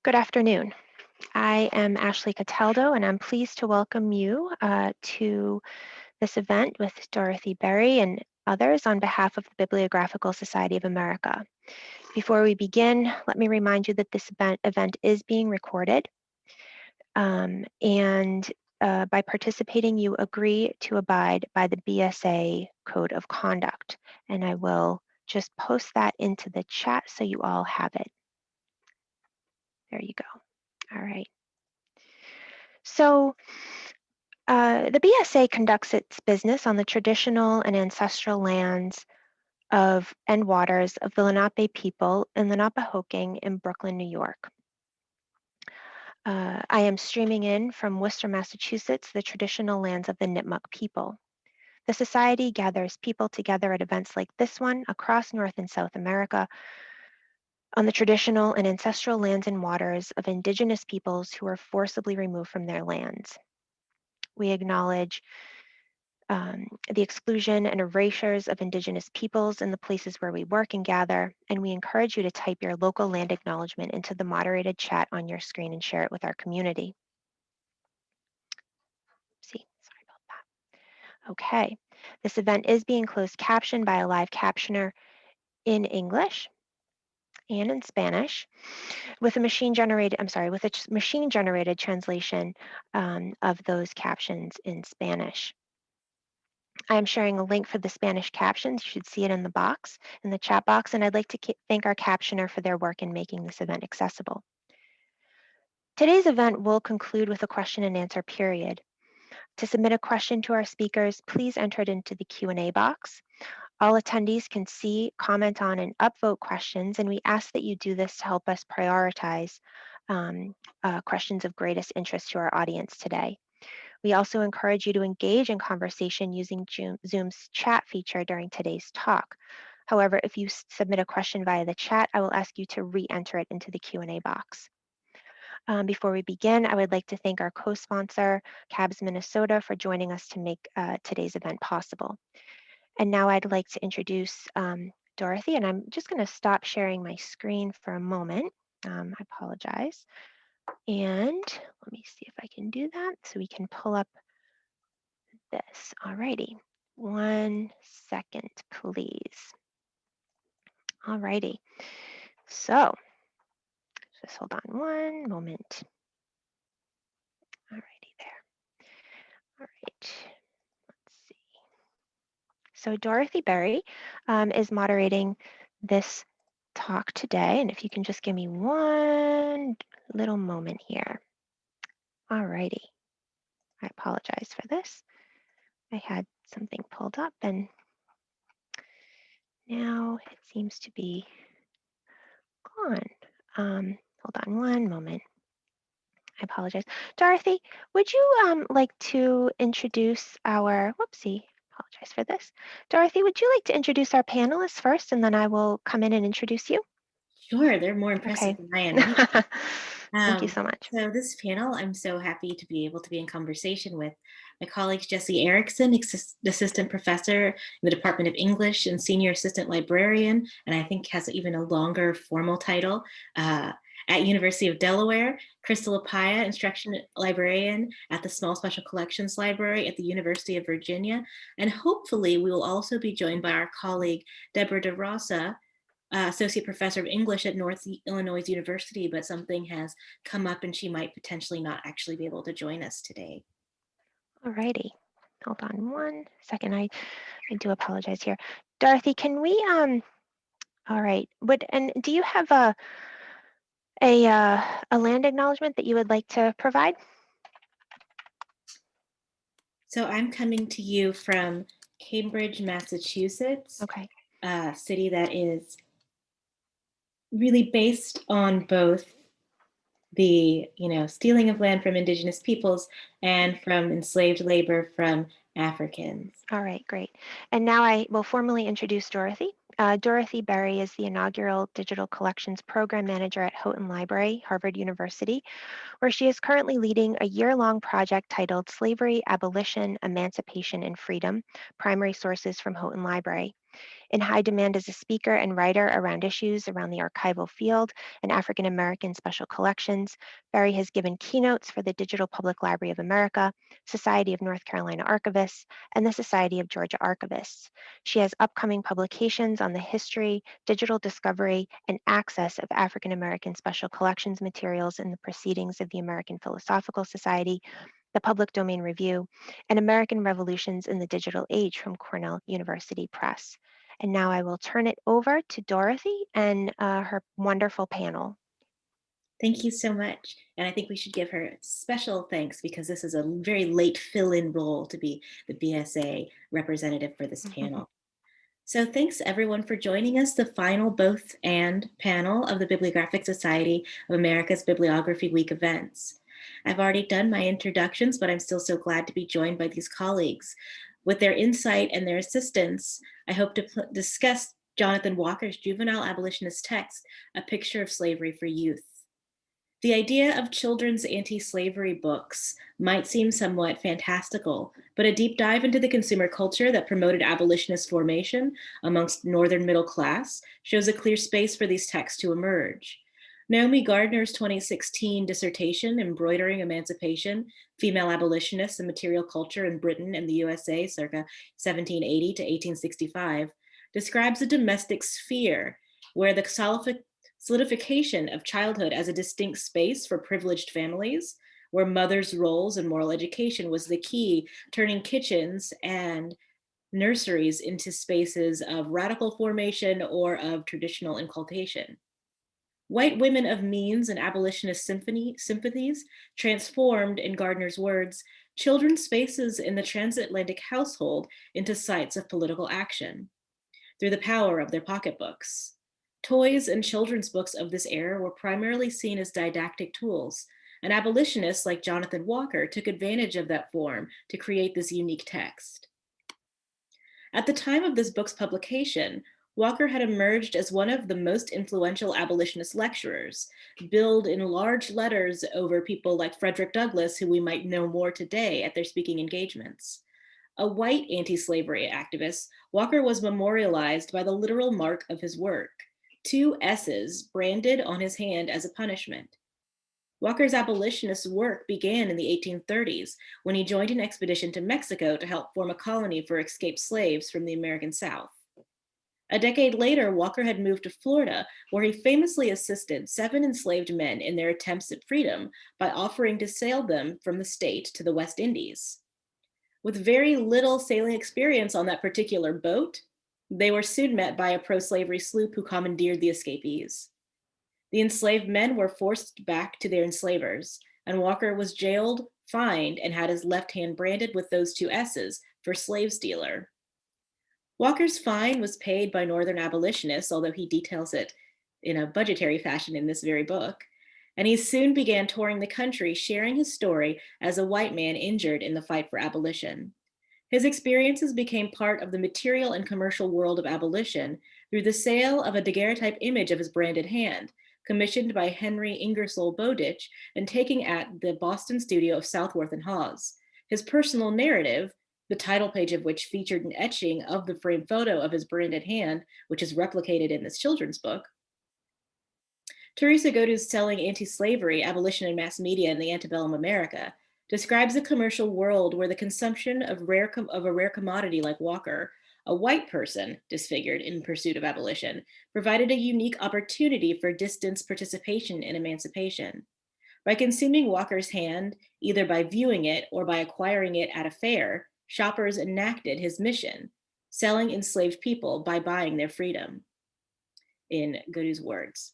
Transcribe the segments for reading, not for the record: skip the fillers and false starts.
Good afternoon. I am Ashley Cataldo, and I'm pleased to welcome you to this event with Dorothy Berry and others on behalf of the Bibliographical Society of America. Before we begin, let me remind you that this event is being recorded, and by participating, you agree to abide by the BSA Code of Conduct, and I will just post that into the chat so you all have it. There you go. All right. So the BSA conducts its business on the traditional and ancestral lands of and waters of the Lenape people in Lenapehoking in Brooklyn, New York. I am streaming in from Worcester, Massachusetts, the traditional lands of the Nipmuc people. The Society gathers people together at events like this one across North and South America on the traditional and ancestral lands and waters of Indigenous peoples who were forcibly removed from their lands. We acknowledge the exclusion and erasures of Indigenous peoples in the places where we work and gather, and we encourage you to type your local land acknowledgement into the moderated chat on your screen and share it with our community. Sorry about that. Okay, this event is being closed captioned by a live captioner in English and in Spanish with a machine-generated translation of those captions in Spanish. I am sharing a link for the Spanish captions. You should see it in the chat box, and I'd like to thank our captioner for their work in making this event accessible. Today's event will conclude with a question and answer period. To submit a question to our speakers, please enter it into the Q&A box. All attendees can see, comment on, and upvote questions, and we ask that you do this to help us prioritize questions of greatest interest to our audience today. We also encourage you to engage in conversation using Zoom's chat feature during today's talk. However, if you submit a question via the chat, I will ask you to re-enter it into the Q&A box. Before we begin, I would like to thank our co-sponsor, CABS Minnesota, for joining us to make today's event possible. And now I'd like to introduce Dorothy, and I'm just going to stop sharing my screen for a moment. I apologize. And let me see if I can do that so we can pull up this. Alrighty, 1 second, please. Alrighty, so just hold on one moment. Alrighty there. All right, let's see. So Dorothy Berry is moderating this talk today, and if you can just give me one little moment here. Alrighty, I apologize for this. I had something pulled up and now it seems to be gone. Hold on one moment. I apologize. Dorothy, would you like to introduce our, apologize for this. Dorothy, would you like to introduce our panelists first, and then I will come in and introduce you? Sure, they're more impressive than I am. Thank you so much. So this panel, I'm so happy to be able to be in conversation with my colleagues, Jesse Erickson, Assistant Professor in the Department of English and Senior Assistant Librarian, and I think has even a longer formal title at University of Delaware, Krystal Appiah, Instruction Librarian at the Small Special Collections Library at the University of Virginia, and hopefully we will also be joined by our colleague, Deborah Rosa, Associate Professor of English at North Illinois University, but something has come up and she might potentially not actually be able to join us today. All righty, hold on one second. I do apologize here. Dorothy, can we, all right, and do you have a land acknowledgement that you would like to provide? So I'm coming to you from Cambridge, Massachusetts, okay. A city that is really based on both the stealing of land from Indigenous peoples and from enslaved labor from Africans. All right, great. And now I will formally introduce Dorothy. Dorothy Berry is the inaugural Digital Collections Program Manager at Houghton Library, Harvard University, where she is currently leading a year-long project titled Slavery, Abolition, Emancipation, and Freedom, Primary Sources from Houghton Library. In high demand as a speaker and writer around issues around the archival field and African American special collections, Barry has given keynotes for the Digital Public Library of America, Society of North Carolina Archivists, and the Society of Georgia Archivists. She has upcoming publications on the history, digital discovery, and access of African American special collections materials in the Proceedings of the American Philosophical Society, the Public Domain Review, and American Revolutions in the Digital Age from Cornell University Press. And now I will turn it over to Dorothy and her wonderful panel. Thank you so much. And I think we should give her special thanks because this is a very late fill-in role to be the BSA representative for this panel. So thanks everyone for joining us, the final both and panel of the Bibliographic Society of America's Bibliography Week events. I've already done my introductions, but I'm still so glad to be joined by these colleagues. With their insight and their assistance, I hope to discuss Jonathan Walker's Juvenile Abolitionist text, A Picture of Slavery for Youth. The idea of children's anti-slavery books might seem somewhat fantastical, but a deep dive into the consumer culture that promoted abolitionist formation amongst Northern middle class shows a clear space for these texts to emerge. Naomi Gardner's 2016 dissertation, Embroidering Emancipation, Female Abolitionists and Material Culture in Britain and the USA circa 1780 to 1865, describes a domestic sphere where the solidification of childhood as a distinct space for privileged families, where mothers' roles and moral education was the key, turning kitchens and nurseries into spaces of radical formation or of traditional inculcation. White women of means and abolitionist sympathies transformed, in Gardner's words, children's spaces in the transatlantic household into sites of political action through the power of their pocketbooks. Toys and children's books of this era were primarily seen as didactic tools, and abolitionists like Jonathan Walker took advantage of that form to create this unique text. At the time of this book's publication, Walker had emerged as one of the most influential abolitionist lecturers, billed in large letters over people like Frederick Douglass, who we might know more today at their speaking engagements. A white anti-slavery activist, Walker was memorialized by the literal mark of his work, 2 S's branded on his hand as a punishment. Walker's abolitionist work began in the 1830s when he joined an expedition to Mexico to help form a colony for escaped slaves from the American South. A decade later, Walker had moved to Florida, where he famously assisted 7 enslaved men in their attempts at freedom by offering to sail them from the state to the West Indies. With very little sailing experience on that particular boat, they were soon met by a pro-slavery sloop who commandeered the escapees. The enslaved men were forced back to their enslavers, and Walker was jailed, fined, and had his left hand branded with those 2 S's for slave stealer. Walker's fine was paid by Northern abolitionists, although he details it in a budgetary fashion in this very book, and he soon began touring the country, sharing his story as a white man injured in the fight for abolition. His experiences became part of the material and commercial world of abolition through the sale of a daguerreotype image of his branded hand, commissioned by Henry Ingersoll Bowditch and taken at the Boston studio of Southworth and Hawes. His personal narrative, the title page of which featured an etching of the framed photo of his branded hand, which is replicated in this children's book. Teresa Godu's Selling Anti-Slavery, Abolition in Mass Media in the Antebellum America describes a commercial world where the consumption of a rare commodity like Walker, a white person disfigured in pursuit of abolition, provided a unique opportunity for distance participation in emancipation. By consuming Walker's hand, either by viewing it or by acquiring it at a fair, shoppers enacted his mission, selling enslaved people by buying their freedom. In Godu's words,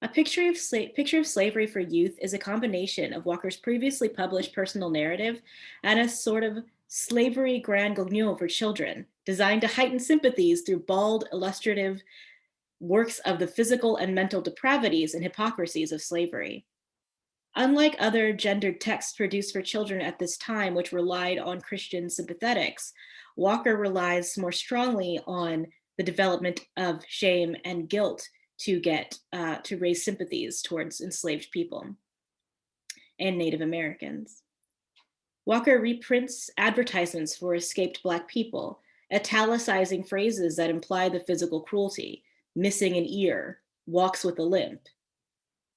A Picture of Slavery for Youth is a combination of Walker's previously published personal narrative and a sort of slavery grand guignol for children, designed to heighten sympathies through bald, illustrative works of the physical and mental depravities and hypocrisies of slavery. Unlike other gendered texts produced for children at this time, which relied on Christian sympathetics, Walker relies more strongly on the development of shame and guilt to raise sympathies towards enslaved people and Native Americans. Walker reprints advertisements for escaped Black people, italicizing phrases that imply the physical cruelty, missing an ear, walks with a limp.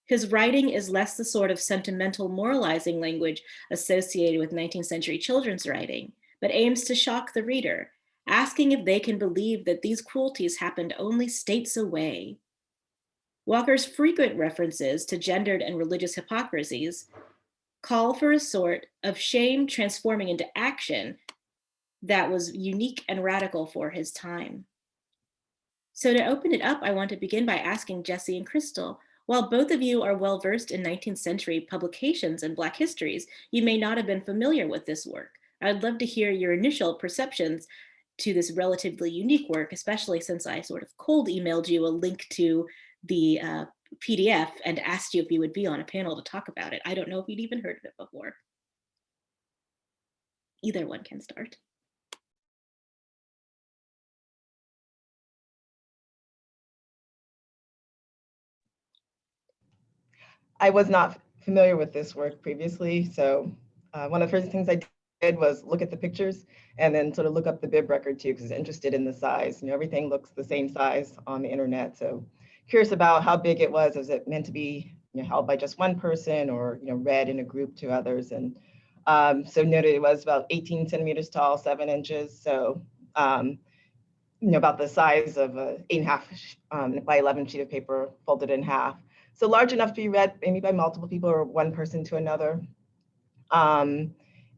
His writing is less the sort of sentimental moralizing language associated with 19th century children's writing, but aims to shock the reader, asking if they can believe that these cruelties happened only states away. Walker's frequent references to gendered and religious hypocrisies call for a sort of shame transforming into action that was unique and radical for his time. So to open it up, I want to begin by asking Jesse and Krystal, while both of you are well versed in 19th century publications and Black histories, you may not have been familiar with this work. I'd love to hear your initial perceptions to this relatively unique work, especially since I sort of cold emailed you a link to the PDF and asked you if you would be on a panel to talk about it. I don't know if you'd even heard of it before. Either one can start. I was not familiar with this work previously, so one of the first things I did was look at the pictures and then sort of look up the bib record too, because I was interested in the size. You know, everything looks the same size on the internet, so curious about how big it was. Is it meant to be, you know, held by just one person, or, you know, read in a group to others? And so noted it was about 18 centimeters tall, 7 inches. So you know, about the size of a 8.5 by 11 sheet of paper folded in half. So large enough to be read maybe by multiple people or one person to another.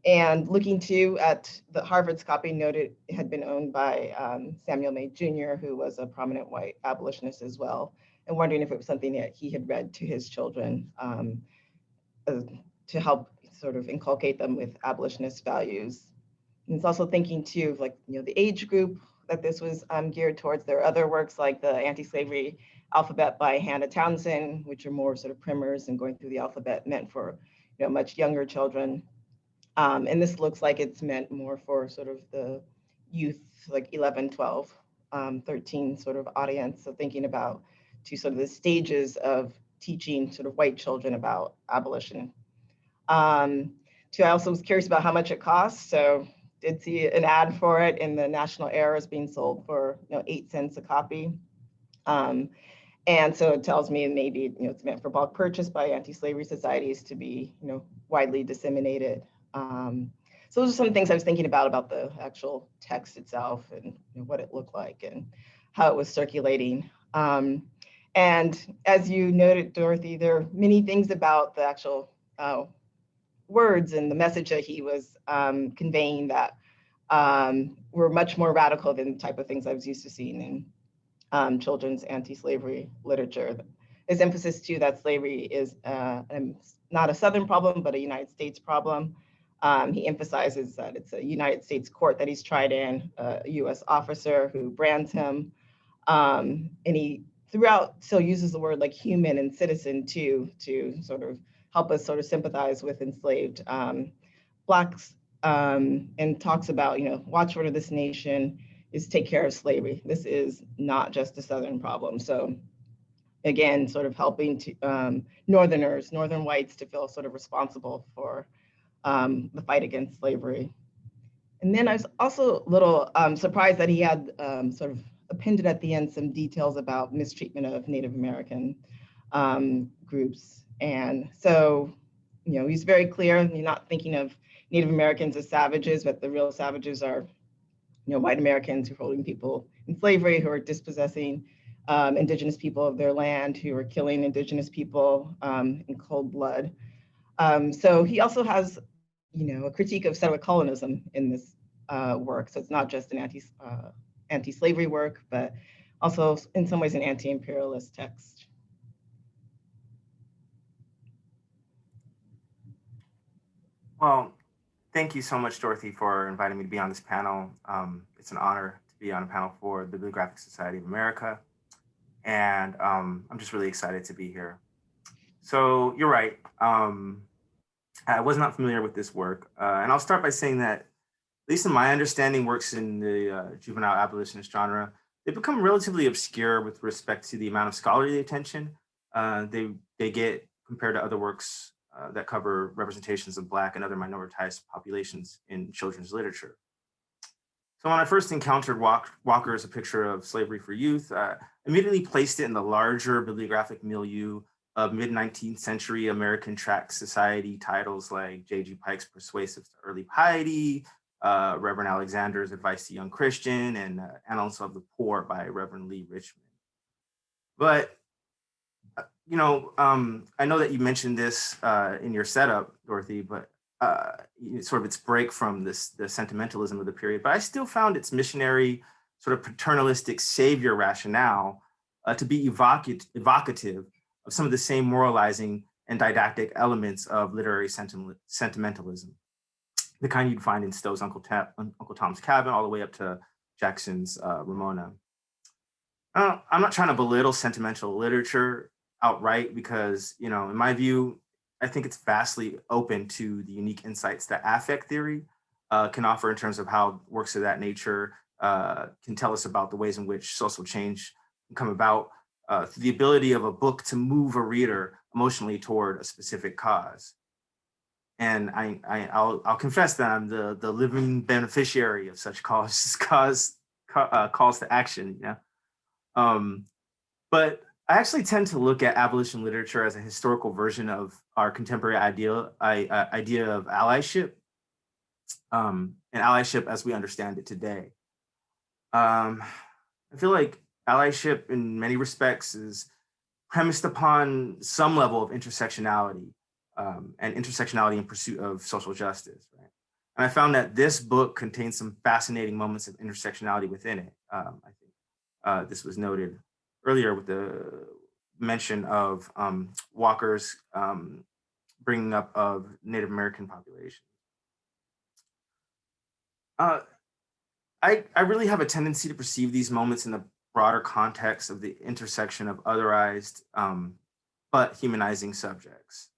And looking too at the Harvard's copy, noted it had been owned by Samuel May Jr., who was a prominent white abolitionist as well, and wondering if it was something that he had read to his children to help sort of inculcate them with abolitionist values. And it's also thinking too of, like, you know, the age group that this was geared towards. There are other works like the Anti-Slavery Alphabet by Hannah Townsend, which are more sort of primers and going through the alphabet, meant for, you know, much younger children. And this looks like it's meant more for sort of the youth, like 11, 12, 13 sort of audience. So thinking about to sort of the stages of teaching sort of white children about abolition. I also was curious about how much it costs. So did see an ad for it in the National Era as being sold for, you know, 8 cents a copy. And so it tells me maybe, you know, it's meant for bulk purchase by anti-slavery societies to be, you know, widely disseminated. So those are some things I was thinking about the actual text itself, and, you know, what it looked like and how it was circulating. And as you noted, Dorothy, there are many things about the actual words and the message that he was conveying that were much more radical than the type of things I was used to seeing in children's anti-slavery literature. His emphasis too that slavery is not a Southern problem, but a United States problem. He emphasizes that it's a United States court that he's tried in, a US officer who brands him. And he throughout still uses the word like human and citizen too, to sort of help us sort of sympathize with enslaved Blacks, and talks about, you know, watchword of this nation is take care of slavery. This is not just a Southern problem. So again, sort of helping to Northern whites to feel sort of responsible for the fight against slavery. And then I was also a little surprised that he had sort of appended at the end some details about mistreatment of Native American groups. And so, you know, he's very clear, you're not thinking of Native Americans as savages, but the real savages are, you know, white Americans who are holding people in slavery, who are dispossessing indigenous people of their land, who are killing indigenous people in cold blood. So he also has, you know, a critique of settler colonism in this work. So it's not just an anti-slavery work, but also in some ways an anti-imperialist text. Well, thank you so much, Dorothy, for inviting me to be on this panel. It's an honor to be on a panel for the Bibliographic Society of America. And I'm just really excited to be here. So you're right. I was not familiar with this work. And I'll start by saying that, at least in my understanding, works in the juvenile abolitionist genre, they've become relatively obscure with respect to the amount of scholarly attention they get compared to other works that cover representations of Black and other minoritized populations in children's literature. So when I first encountered Walker as a picture of slavery for youth, I immediately placed it in the larger bibliographic milieu of mid-19th century American tract society titles like J.G. Pike's Persuasive to Early Piety, Reverend Alexander's Advice to Young Christian, and Annals of the Poor by Reverend Lee Richmond. But, I know that you mentioned this in your setup, Dorothy, but sort of its break from the sentimentalism of the period, but I still found its missionary sort of paternalistic savior rationale to be evocative of some of the same moralizing and didactic elements of literary sentimentalism, the kind you'd find in Stowe's Uncle Tom's Cabin all the way up to Jackson's Ramona. I'm not trying to belittle sentimental literature outright because, in my view, I think it's vastly open to the unique insights that affect theory can offer in terms of how works of that nature can tell us about the ways in which social change can come about through the ability of a book to move a reader emotionally toward a specific cause. And I'll confess that I'm the living beneficiary of such calls to action. But I actually tend to look at abolition literature as a historical version of our contemporary idea of allyship, and allyship as we understand it today. I feel like allyship in many respects is premised upon some level of intersectionality, and intersectionality in pursuit of social justice, right? And I found that this book contains some fascinating moments of intersectionality within it. I think this was noted earlier with the mention of Walker's bringing up of Native American population. I really have a tendency to perceive these moments in the broader context of the intersection of otherized but humanizing subjects.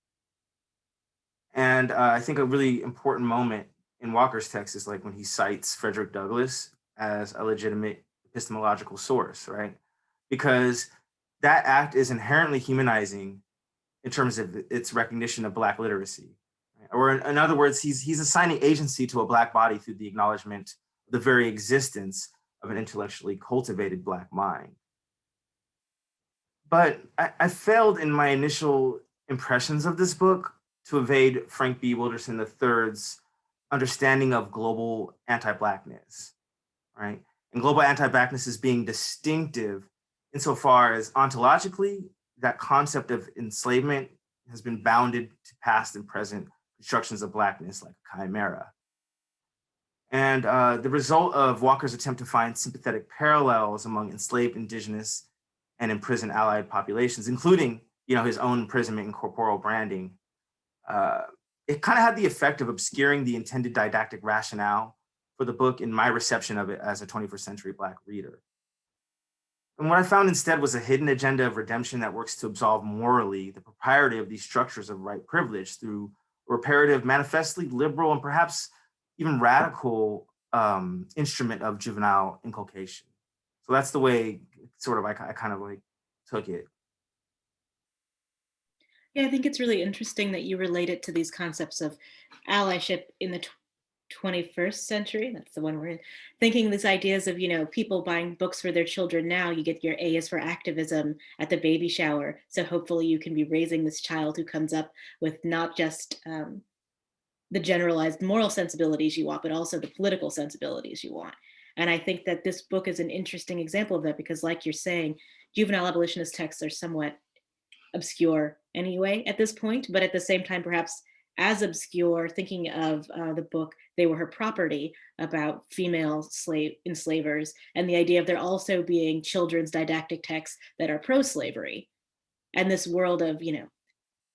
And I think a really important moment in Walker's text is like when he cites Frederick Douglass as a legitimate epistemological source, right? Because that act is inherently humanizing in terms of its recognition of Black literacy. Right? Or in other words, he's assigning agency to a Black body through the acknowledgement of the very existence of an intellectually cultivated Black mind. But I failed in my initial impressions of this book to evade Frank B. Wilderson III's understanding of global anti-Blackness, right? And global anti-Blackness is being distinctive insofar as ontologically, that concept of enslavement has been bounded to past and present constructions of Blackness like a chimera. And the result of Walker's attempt to find sympathetic parallels among enslaved indigenous and imprisoned allied populations, including his own imprisonment and corporal branding, it kind of had the effect of obscuring the intended didactic rationale for the book in my reception of it as a 21st century Black reader. And what I found instead was a hidden agenda of redemption that works to absolve morally the propriety of these structures of right privilege through a reparative, manifestly liberal, and perhaps even radical instrument of juvenile inculcation. So that's the way sort of I kind of like took it. Yeah, I think it's really interesting that you relate it to these concepts of allyship in the 21st century. That's the one we're in. Thinking these ideas of, people buying books for their children now. You get your A is for activism at the baby shower. So hopefully you can be raising this child who comes up with not just the generalized moral sensibilities you want, but also the political sensibilities you want. And I think that this book is an interesting example of that because, like you're saying, juvenile abolitionist texts are somewhat obscure anyway at this point, but at the same time, perhaps as obscure, thinking of the book, They Were Her Property, about female enslavers, and the idea of there also being children's didactic texts that are pro-slavery. And this world of,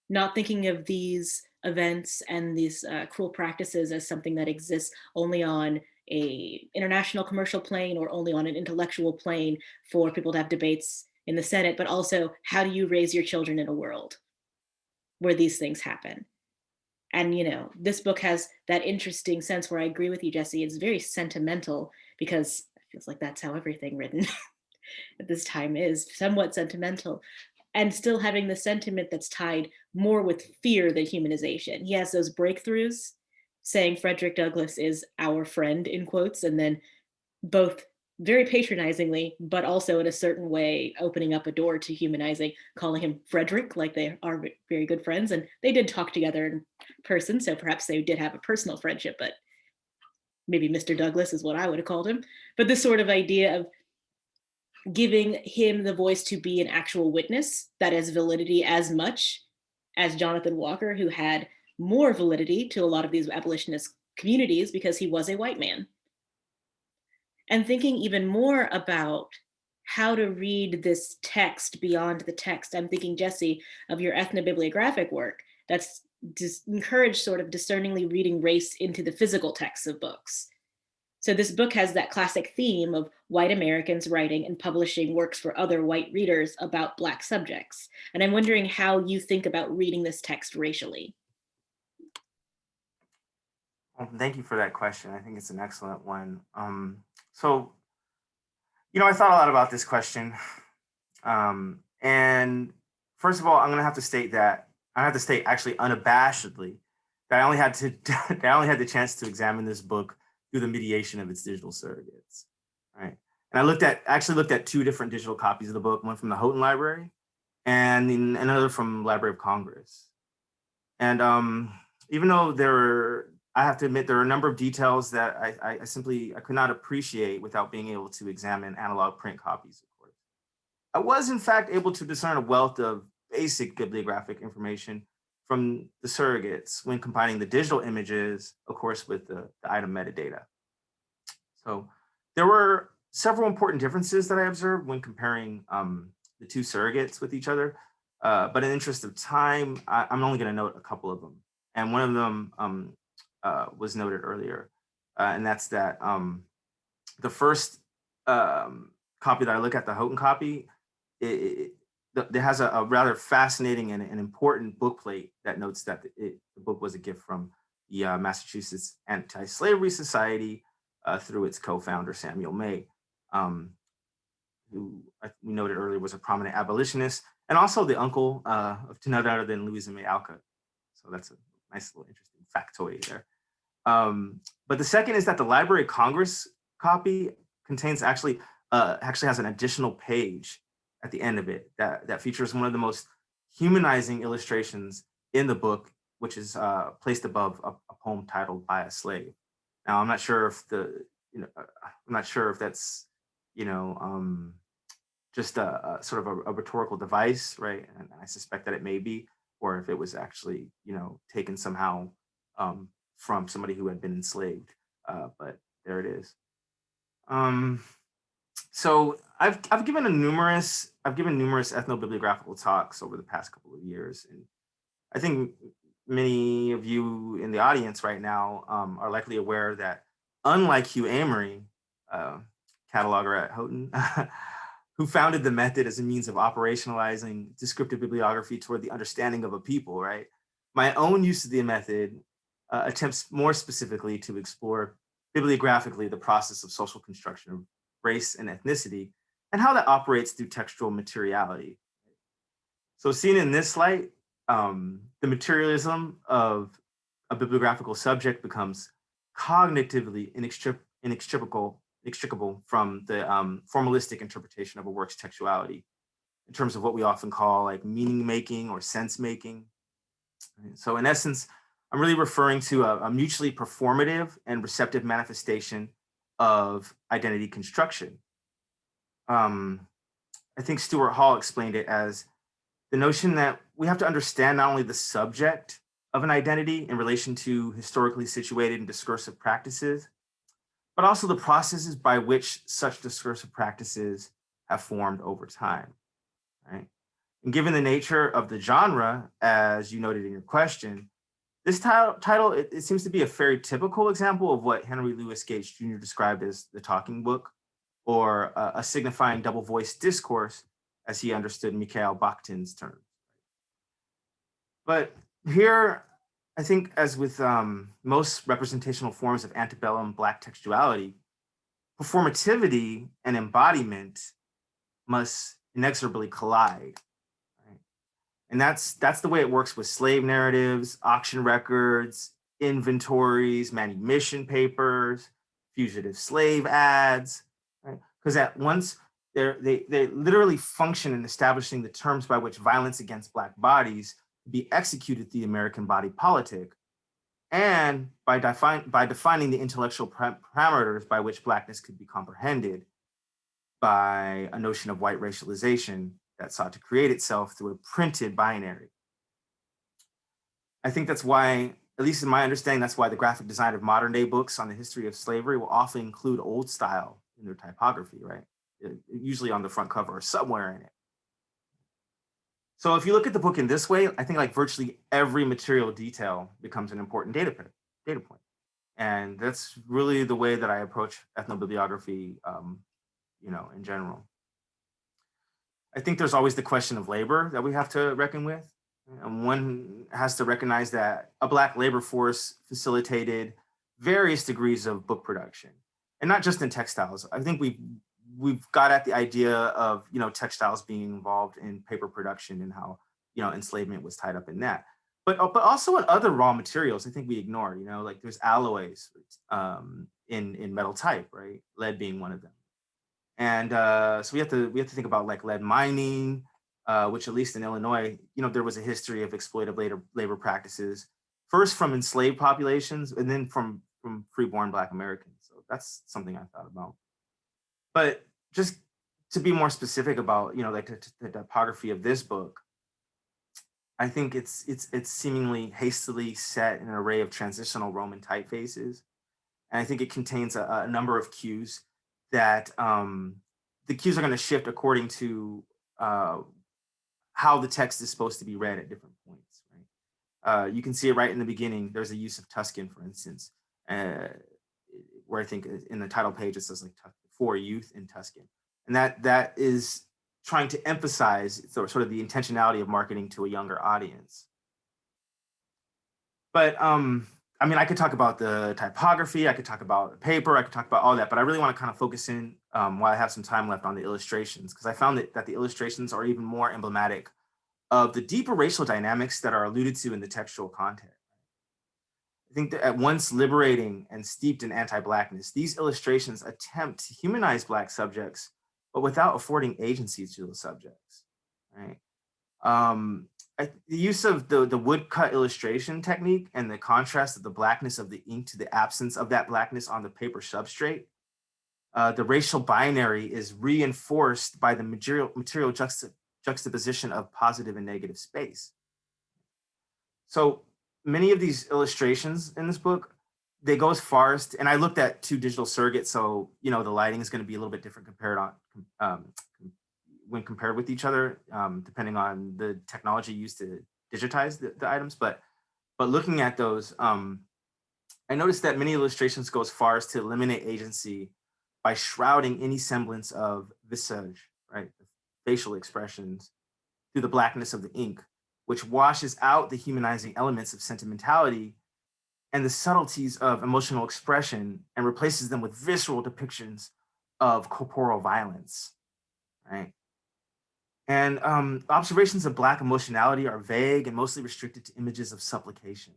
not thinking of these events and these cruel practices as something that exists only on a international commercial plane or only on an intellectual plane for people to have debates in the Senate, but also how do you raise your children in a world where these things happen? And, this book has that interesting sense where I agree with you, Jesse. It's very sentimental because it feels like that's how everything written at this time is, somewhat sentimental, and still having the sentiment that's tied more with fear than humanization. He has those breakthroughs saying Frederick Douglass is our friend, in quotes, and then both very patronizingly, but also in a certain way, opening up a door to humanizing, calling him Frederick, like they are very good friends. And they did talk together in person, so perhaps they did have a personal friendship, but maybe Mr. Douglas is what I would have called him. But this sort of idea of giving him the voice to be an actual witness that has validity as much as Jonathan Walker, who had more validity to a lot of these abolitionist communities because he was a white man. And thinking even more about how to read this text beyond the text. I'm thinking, Jesse, of your ethnobibliographic work that's encouraged sort of discerningly reading race into the physical texts of books. So this book has that classic theme of white Americans writing and publishing works for other white readers about Black subjects. And I'm wondering how you think about reading this text racially. Well, thank you for that question. I think it's an excellent one. So, I thought a lot about this question. And first of all, I'm going to have to state actually unabashedly that I only had the chance to examine this book through the mediation of its digital surrogates, right? And I actually looked at two different digital copies of the book, one from the Houghton Library and another from Library of Congress. And even though I have to admit, there are a number of details that I could not appreciate without being able to examine analog print copies, of course. I was in fact able to discern a wealth of basic bibliographic information from the surrogates when combining the digital images, of course, with the item metadata. So there were several important differences that I observed when comparing the two surrogates with each other. But in the interest of time, I'm only going to note a couple of them. And one of them was noted earlier, and that's that the first copy that I look at, the Houghton copy, it has a rather fascinating and important bookplate that notes that the book was a gift from the Massachusetts Anti-Slavery Society through its co-founder, Samuel May, who we noted earlier was a prominent abolitionist, and also the uncle of none other than Louisa May Alcott. So that's a nice little interesting factoid there. But the second is that the Library of Congress copy contains actually has an additional page at the end of it that features one of the most humanizing illustrations in the book, which is placed above a poem titled "By a Slave." Now, I'm not sure if that's just a sort of a rhetorical device, right? And I suspect that it may be, or if it was actually taken somehow from somebody who had been enslaved. But there it is. So I've given numerous ethnobibliographical talks over the past couple of years, and I think many of you in the audience right now are likely aware that, unlike Hugh Amory, cataloger at Houghton, who founded the method as a means of operationalizing descriptive bibliography toward the understanding of a people, right? My own use of the method attempts more specifically to explore bibliographically the process of social construction of race and ethnicity and how that operates through textual materiality. So seen in this light, the materialism of a bibliographical subject becomes cognitively inextricable from the formalistic interpretation of a work's textuality in terms of what we often call like meaning making or sense making. So in essence, I'm really referring to a mutually performative and receptive manifestation of identity construction. I think Stuart Hall explained it as the notion that we have to understand not only the subject of an identity in relation to historically situated and discursive practices, but also the processes by which such discursive practices have formed over time, right? And given the nature of the genre, as you noted in your question, this title, it seems to be a very typical example of what Henry Louis Gates Jr. described as the talking book, or a signifying double-voiced discourse, as he understood Mikhail Bakhtin's terms. But here, I think, as with most representational forms of antebellum Black textuality, performativity and embodiment must inexorably collide. And that's the way it works with slave narratives, auction records, inventories, manumission papers, fugitive slave ads, right? Because at once they literally function in establishing the terms by which violence against Black bodies be executed through the American body politic, and by defining the intellectual parameters by which Blackness could be comprehended by a notion of white racialization that sought to create itself through a printed binary. I think that's why, at least in my understanding, that's why the graphic design of modern day books on the history of slavery will often include old style in their typography, right? Usually on the front cover or somewhere in it. So if you look at the book in this way, I think like virtually every material detail becomes an important data point. And that's really the way that I approach ethnobibliography, in general. I think there's always the question of labor that we have to reckon with. And one has to recognize that a Black labor force facilitated various degrees of book production, and not just in textiles. I think we've got at the idea of, textiles being involved in paper production and how, enslavement was tied up in that. But also in other raw materials, I think we ignore, like there's alloys in metal type, right? Lead being one of them. And so we have to think about like lead mining, which at least in Illinois, there was a history of exploitative labor practices, first from enslaved populations and then from freeborn Black Americans. So that's something I thought about. But just to be more specific about, like the typography of this book, I think it's seemingly hastily set in an array of transitional Roman typefaces. And I think it contains a number of cues that the cues are going to shift according to how the text is supposed to be read at different points, right? You can see it right in the beginning. There's a use of Tuscan, for instance, where I think in the title page, it says like for youth in Tuscan. And that is trying to emphasize sort of the intentionality of marketing to a younger audience. But I could talk about the typography, I could talk about the paper, I could talk about all that, but I really want to kind of focus in while I have some time left on the illustrations, because I found that the illustrations are even more emblematic of the deeper racial dynamics that are alluded to in the textual content. I think that at once liberating and steeped in anti-Blackness, these illustrations attempt to humanize Black subjects, but without affording agency to those subjects, right? The use of the woodcut illustration technique and the contrast of the Blackness of the ink to the absence of that Blackness on the paper substrate, the racial binary is reinforced by the material juxtaposition of positive and negative space. So many of these illustrations in this book, they go as far as, and I looked at 2 digital surrogates, so the lighting is going to be a little bit different when compared with each other, depending on the technology used to digitize the items. But looking at those, I noticed that many illustrations go as far as to eliminate agency by shrouding any semblance of visage, right, facial expressions, through the Blackness of the ink, which washes out the humanizing elements of sentimentality and the subtleties of emotional expression and replaces them with visceral depictions of corporal violence, right? And observations of Black emotionality are vague and mostly restricted to images of supplication,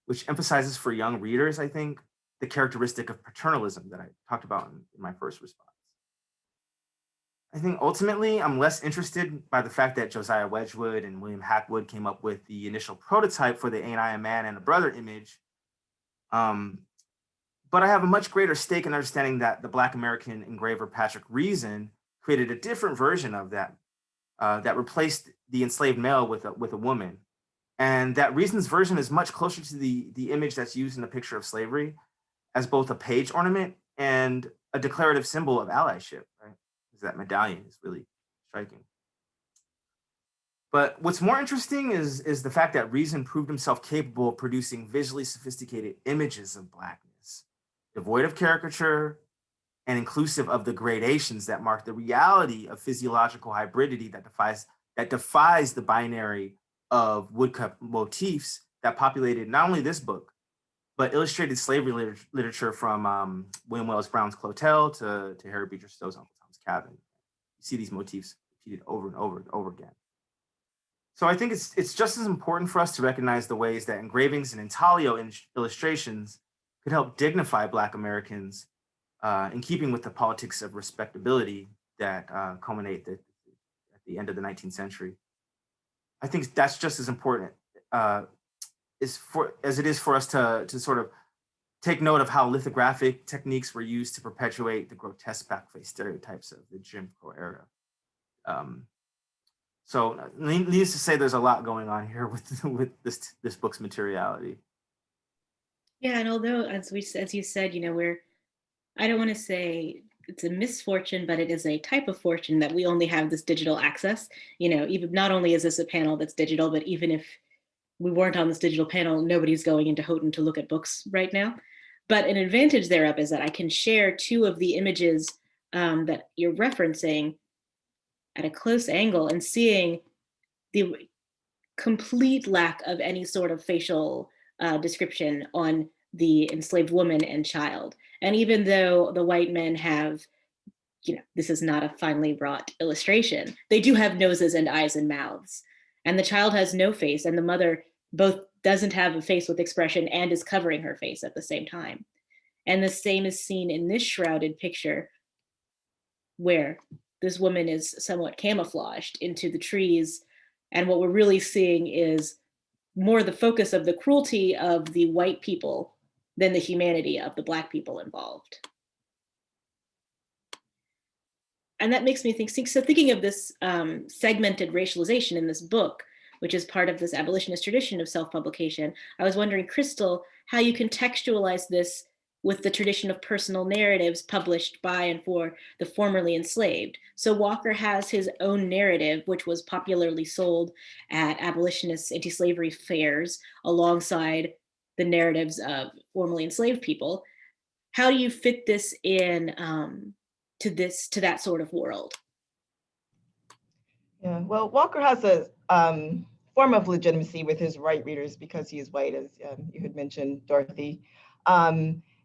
which emphasizes for young readers, I think, the characteristic of paternalism that I talked about in my first response. I think ultimately I'm less interested by the fact that Josiah Wedgwood and William Hackwood came up with the initial prototype for the Ain't I a Man and a Brother image. But I have a much greater stake in understanding that the Black American engraver Patrick Reason created a different version of that that replaced the enslaved male with a woman. And that Reason's version is much closer to the image that's used in the picture of slavery as both a page ornament and a declarative symbol of allyship, right? Because that medallion is really striking. But what's more interesting is the fact that Reason proved himself capable of producing visually sophisticated images of Blackness, devoid of caricature and inclusive of the gradations that mark the reality of physiological hybridity that defies the binary of woodcut motifs that populated not only this book, but illustrated slavery literature from William Wells Brown's Clotel to Harry Beecher Stowe's Uncle Tom's Cabin. You see these motifs repeated over and over and over again. So I think it's just as important for us to recognize the ways that engravings and intaglio illustrations could help dignify Black Americans in keeping with the politics of respectability that culminate at the end of the 19th century. I think that's just as important as it is for us to sort of take note of how lithographic techniques were used to perpetuate the grotesque blackface stereotypes of the Jim Crow era. So needless to say, there's a lot going on here with this book's materiality. Yeah, and although, as you said, I don't want to say it's a misfortune, but it is a type of fortune that we only have this digital access. Even not only is this a panel that's digital, but even if we weren't on this digital panel, nobody's going into Houghton to look at books right now. But an advantage thereof is that I can share two of the images that you're referencing at a close angle and seeing the complete lack of any sort of facial description on the enslaved woman and child. And even though the white men have, this is not a finely wrought illustration, they do have noses and eyes and mouths. And the child has no face, and the mother both doesn't have a face with expression and is covering her face at the same time. And the same is seen in this shrouded picture, where this woman is somewhat camouflaged into the trees. And what we're really seeing is more the focus of the cruelty of the white people than the humanity of the Black people involved. And that makes me think, so thinking of this segmented racialization in this book, which is part of this abolitionist tradition of self-publication, I was wondering, Krystal, how you contextualize this with the tradition of personal narratives published by and for the formerly enslaved. So Walker has his own narrative, which was popularly sold at abolitionist anti-slavery fairs alongside the narratives of formerly enslaved people. How do you fit this in to that sort of world? Yeah, well, Walker has a form of legitimacy with his white readers because he is white, as you had mentioned, Dorothy.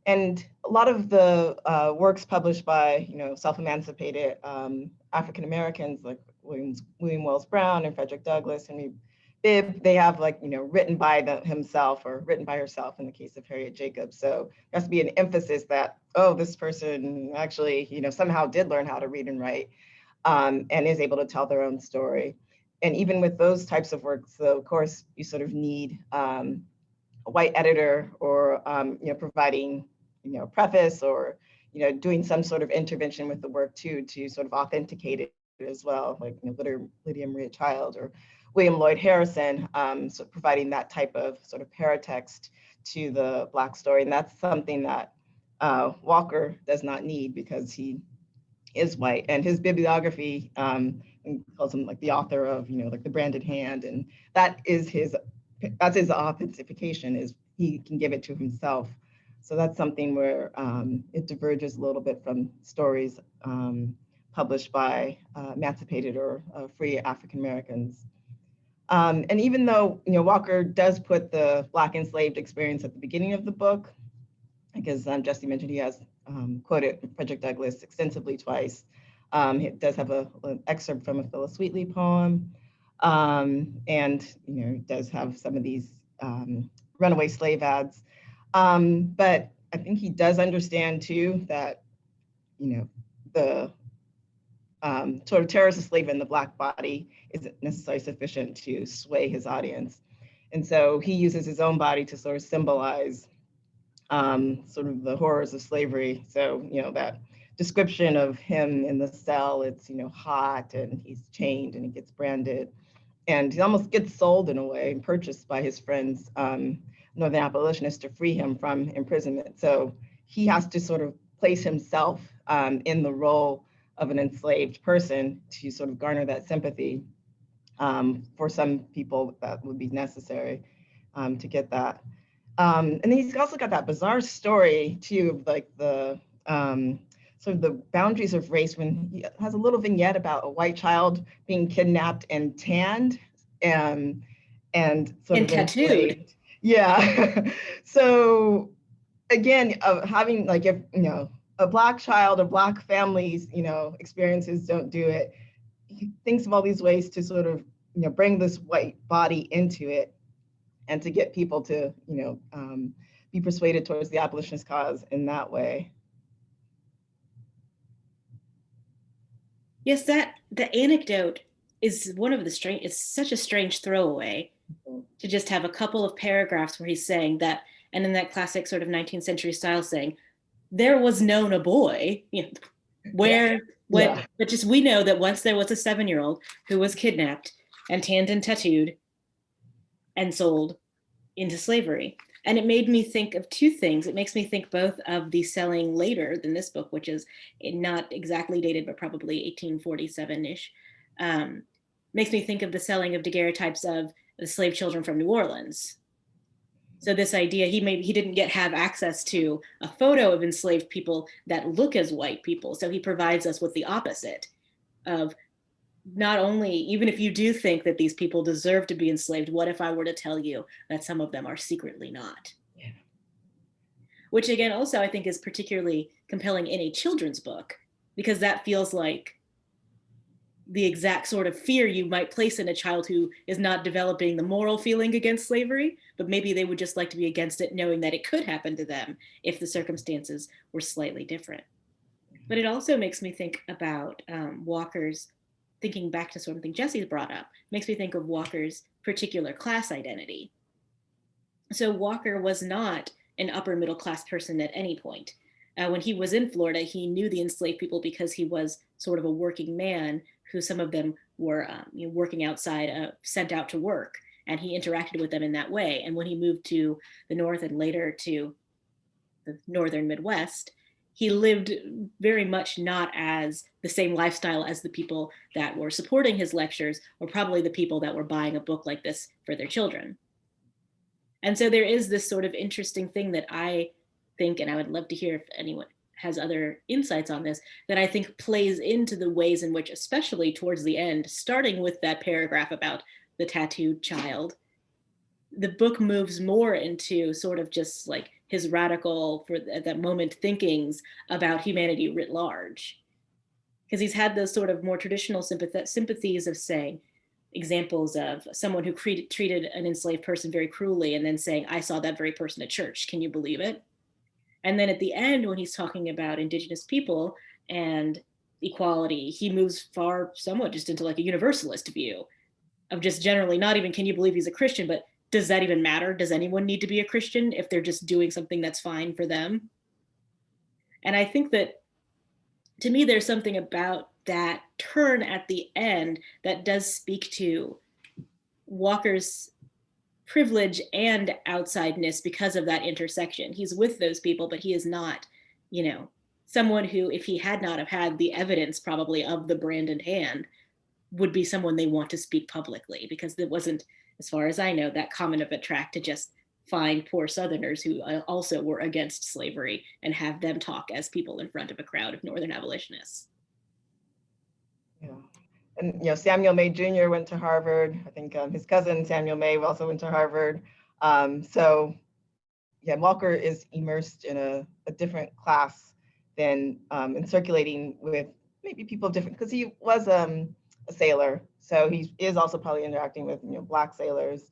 And a lot of the works published by, self-emancipated African Americans like William Wells Brown and Frederick Douglass and Bibb, they have written by himself or written by herself in the case of Harriet Jacobs. So there has to be an emphasis that, oh, this person actually, somehow did learn how to read and write and is able to tell their own story. And even with those types of works, so of course, you sort of need a white editor or, providing, preface or, doing some sort of intervention with the work too, to sort of authenticate it as well, like Lydia Maria Child or William Lloyd Harrison, so providing that type of sort of paratext to the Black story. And that's something that Walker does not need because he is white, and his bibliography calls him like the author of, like the branded hand, and that's his authentication, is he can give it to himself. So that's something where it diverges a little bit from stories published by emancipated or free African Americans. And even though Walker does put the Black enslaved experience at the beginning of the book, because Jesse mentioned he has quoted Frederick Douglass extensively twice. It does have an excerpt from a Phyllis Wheatley poem, and it does have some of these runaway slave ads. But I think he does understand too that the sort of terrorist enslavement in the Black body isn't necessarily sufficient to sway his audience, and so he uses his own body to sort of symbolize sort of the horrors of slavery. So, that description of him in the cell, it's, hot and he's chained and he gets branded and he almost gets sold in a way and purchased by his friends, Northern Abolitionists, to free him from imprisonment. So he has to sort of place himself in the role of an enslaved person to sort of garner that sympathy. For some people that would be necessary to get that. And then he's also got that bizarre story too, of like the sort of the boundaries of race, when he has a little vignette about a white child being kidnapped and tanned and sort of tattooed. enslaved. Yeah. So again, having like, if a Black child or Black families, experiences don't do it, he thinks of all these ways to sort of bring this white body into it, and to get people to, be persuaded towards the abolitionist cause in that way. Yes, that the anecdote is one of the strange, it's such a strange throwaway to just have a couple of paragraphs where he's saying that, and in that classic sort of 19th century style saying, there was known a boy, you know, where, Yeah. but just we know that once there was a 7-year-old who was kidnapped and tanned and tattooed and sold into slavery. And it made me think of two things. It makes me think both of the selling later than this book, which is not exactly dated, but probably 1847-ish. Makes me think of the selling of daguerreotypes of the slave children from New Orleans. So this idea, he didn't have access to a photo of enslaved people that look as white people. So he provides us with the opposite of, not only, even if you do think that these people deserve to be enslaved, what if I were to tell you that some of them are secretly not? Yeah. Which again, also I think is particularly compelling in a children's book, because that feels like the exact sort of fear you might place in a child who is not developing the moral feeling against slavery, but maybe they would just like to be against it, knowing that it could happen to them if the circumstances were slightly different. But it also makes me think about Walker's, thinking back to something Jesse's brought up, makes me think of Walker's particular class identity. So Walker was not an upper middle class person at any point. When he was in Florida, he knew the enslaved people because he was sort of a working man who some of them were working outside, sent out to work, and he interacted with them in that way. And when he moved to the North and later to the Northern Midwest, he lived very much not as the same lifestyle as the people that were supporting his lectures, or probably the people that were buying a book like this for their children. And so there is this sort of interesting thing that I think, and I would love to hear if anyone has other insights on this, that I think plays into the ways in which, especially towards the end, starting with that paragraph about the tattooed child, the book moves more into sort of just like his radical, for at that moment, thinkings about humanity writ large. Because he's had those sort of more traditional sympathies of saying, examples of someone who treated an enslaved person very cruelly and then saying, I saw that very person at church. Can you believe it? And then at the end, when he's talking about Indigenous people and equality, he moves far somewhat just into like a universalist view of just generally not even, can you believe he's a Christian, but does that even matter? Does anyone need to be a Christian if they're just doing something that's fine for them? And I think that, to me, there's something about that turn at the end that does speak to Walker's privilege and outsideness because of that intersection. He's with those people, but he is not, someone who, if he had not have had the evidence probably of the branded hand, would be someone they want to speak publicly, because it wasn't, as far as I know, that common of a track to just find poor Southerners who also were against slavery and have them talk as people in front of a crowd of Northern abolitionists. Yeah. And Samuel May Jr. went to Harvard. I think his cousin Samuel May also went to Harvard. So yeah, Walker is immersed in a different class than in circulating with maybe people of different, because he was a sailor. So he is also probably interacting with Black sailors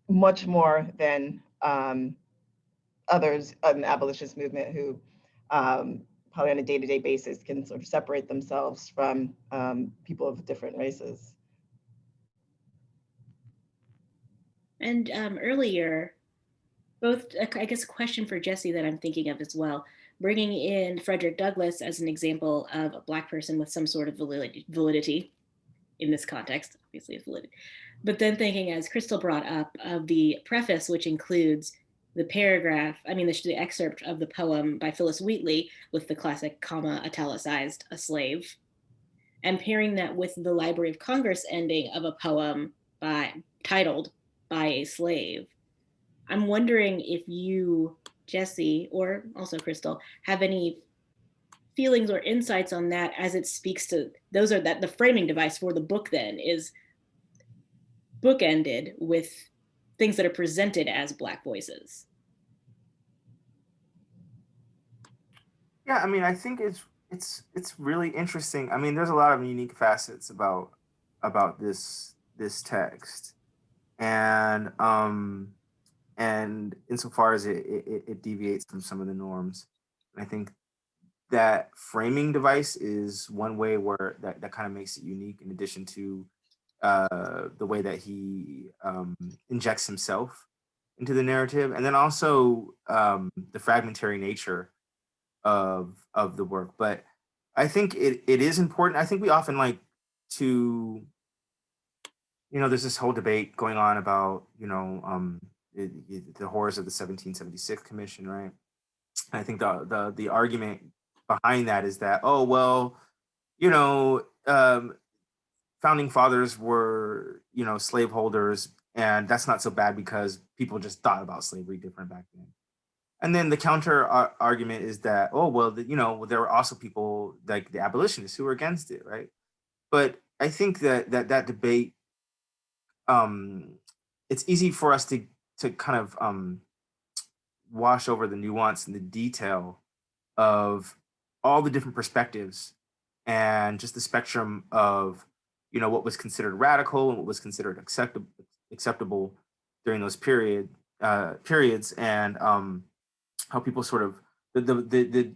much more than others in the abolitionist movement who probably on a day-to-day basis can sort of separate themselves from people of different races. And earlier, both, I guess, a question for Jesse that I'm thinking of as well, bringing in Frederick Douglass as an example of a Black person with some sort of validity in this context, obviously it's validity, but then thinking, as Krystal brought up, of the preface, which includes the paragraph, the excerpt of the poem by Phillis Wheatley with the classic comma italicized, a slave, and pairing that with the Library of Congress ending of a poem titled By a Slave. I'm wondering if you, Jesse, or also Krystal, have any feelings or insights on that, as it speaks to, those are that the framing device for the book then is bookended with things that are presented as Black voices. Yeah, I think it's really interesting. There's a lot of unique facets about this text, and insofar as it deviates from some of the norms, I think that framing device is one way where that kind of makes it unique, in addition to the way that he injects himself into the narrative, and then also the fragmentary nature of the work. But I think it is important. I think we often like to, there's this whole debate going on about, the horrors of the 1776 Commission, right? And I think the argument behind that is that, oh, well, founding fathers were, slaveholders, and that's not so bad because people just thought about slavery different back then. And then the counter argument is that, oh, well, there were also people like the abolitionists who were against it, right? But I think that debate, it's easy for us to kind of wash over the nuance and the detail of all the different perspectives and just the spectrum of, what was considered radical and what was considered acceptable during those periods, and how people sort of the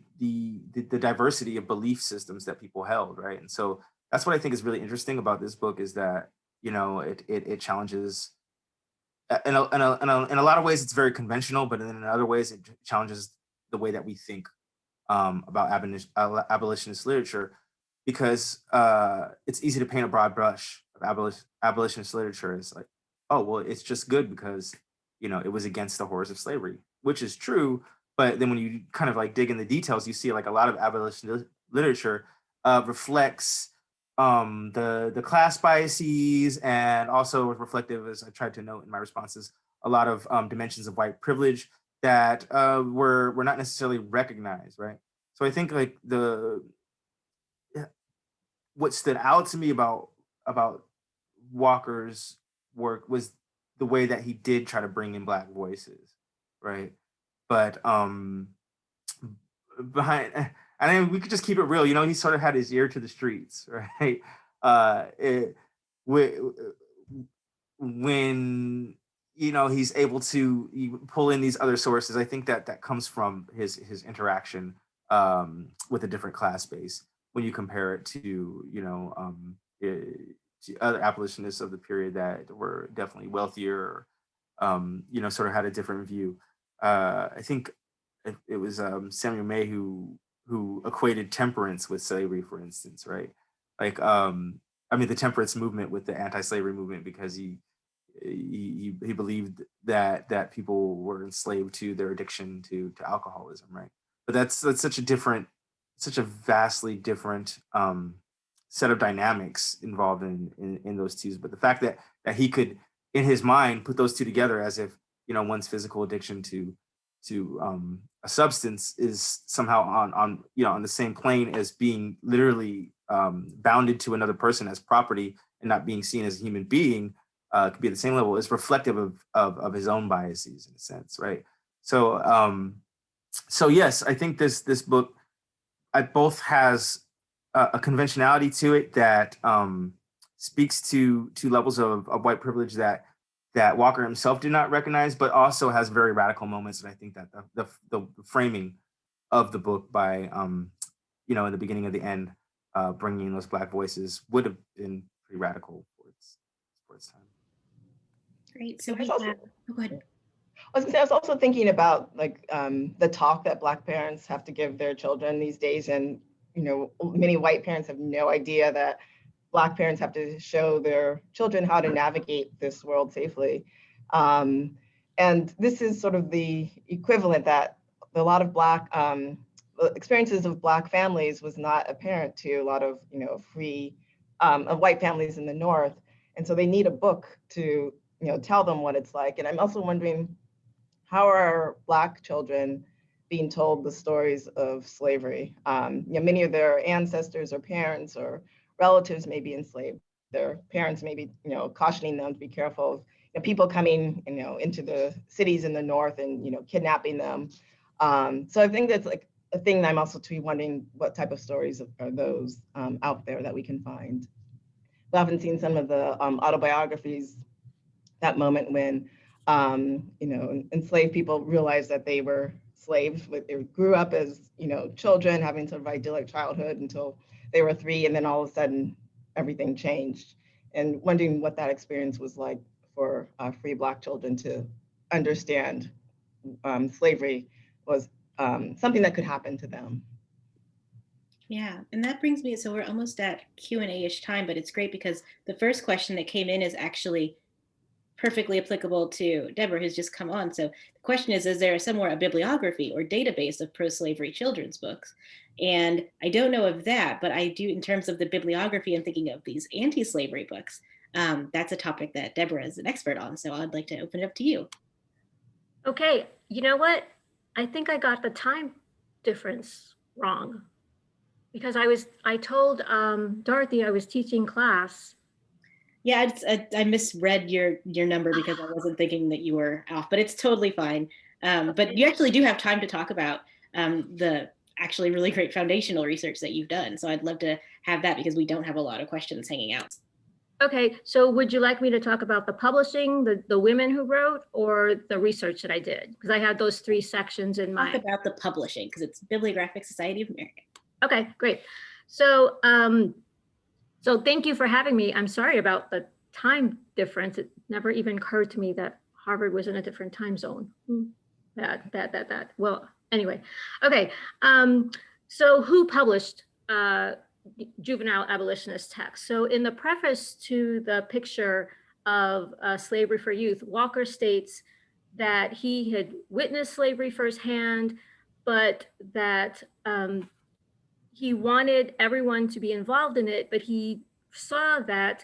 diversity of belief systems that people held, right? And so that's what I think is really interesting about this book, is that it challenges, in a lot of ways it's very conventional, but in other ways it challenges the way that we think about abolitionist literature, because it's easy to paint a broad brush of abolitionist literature as like, oh, well, it's just good because it was against the horrors of slavery, which is true. But then when you kind of like dig in the details, you see like a lot of abolitionist literature reflects the class biases, and also reflective, as I tried to note in my responses, a lot of dimensions of white privilege that were not necessarily recognized, right? So I think like what stood out to me about Walker's work was the way that he did try to bring in Black voices, right? But behind, and then we could just keep it real, he sort of had his ear to the streets, right? When he's able to pull in these other sources, I think that comes from his interaction with a different class base when you compare it to to other abolitionists of the period that were definitely wealthier, sort of had a different view. I think it was Samuel May who equated temperance with slavery, for instance, right? Like, the temperance movement with the anti-slavery movement, because he believed that people were enslaved to their addiction to alcoholism, right? But that's such a vastly different set of dynamics involved in those two. But the fact that he could, in his mind, put those two together as if one's physical addiction to a substance is somehow on the same plane as being literally bounded to another person as property and not being seen as a human being, could be at the same level, is reflective of his own biases, in a sense, right? So yes, I think this book both has a conventionality to it that speaks to levels of white privilege that Walker himself did not recognize, but also has very radical moments. And I think that the framing of the book by in the beginning of the end, bringing in those Black voices would have been pretty radical for its time. Great. So go ahead. I was also thinking about like the talk that Black parents have to give their children these days, and many white parents have no idea that Black parents have to show their children how to navigate this world safely. And this is sort of the equivalent that a lot of Black experiences of Black families was not apparent to a lot of free of white families in the North, and so they need a book to tell them what it's like. And I'm also wondering, how are Black children being told the stories of slavery? Many of their ancestors or parents or relatives may be enslaved. Their parents may be, cautioning them to be careful of people coming, into the cities in the North and, kidnapping them. So I think that's like a thing that I'm also wondering, what type of stories are those out there that we can find? We haven't seen some of the autobiographies, that moment when enslaved people realized that they were slaves. They grew up as, children, having sort of idyllic childhood until they were 3, and then all of a sudden everything changed. And wondering what that experience was like for free Black children to understand slavery was something that could happen to them. Yeah, and that brings me, so we're almost at Q&A-ish time, but it's great because the first question that came in is actually perfectly applicable to Deborah, who's just come on. So the question is there somewhere a bibliography or database of pro-slavery children's books? And I don't know of that, but I do, in terms of the bibliography and thinking of these anti-slavery books, that's a topic that Deborah is an expert on. So I'd like to open it up to you. Okay, you know what? I think I got the time difference wrong, because I told Dorothy I was teaching class. Yeah, I misread your number because I wasn't thinking that you were off, but it's totally fine. But you actually do have time to talk about the actually really great foundational research that you've done. So I'd love to have that because we don't have a lot of questions hanging out. Okay, so would you like me to talk about the publishing, the women who wrote, or the research that I did? Because I had those 3 sections in my. Talk about the publishing, because it's Bibliographic Society of America. Okay, great. So, so thank you for having me. I'm sorry about the time difference. It never even occurred to me that Harvard was in a different time zone. That. Well, anyway, okay. So who published Juvenile Abolitionist text? So in the preface to the picture of Slavery for Youth, Walker states that he had witnessed slavery firsthand, but that he wanted everyone to be involved in it, but he saw that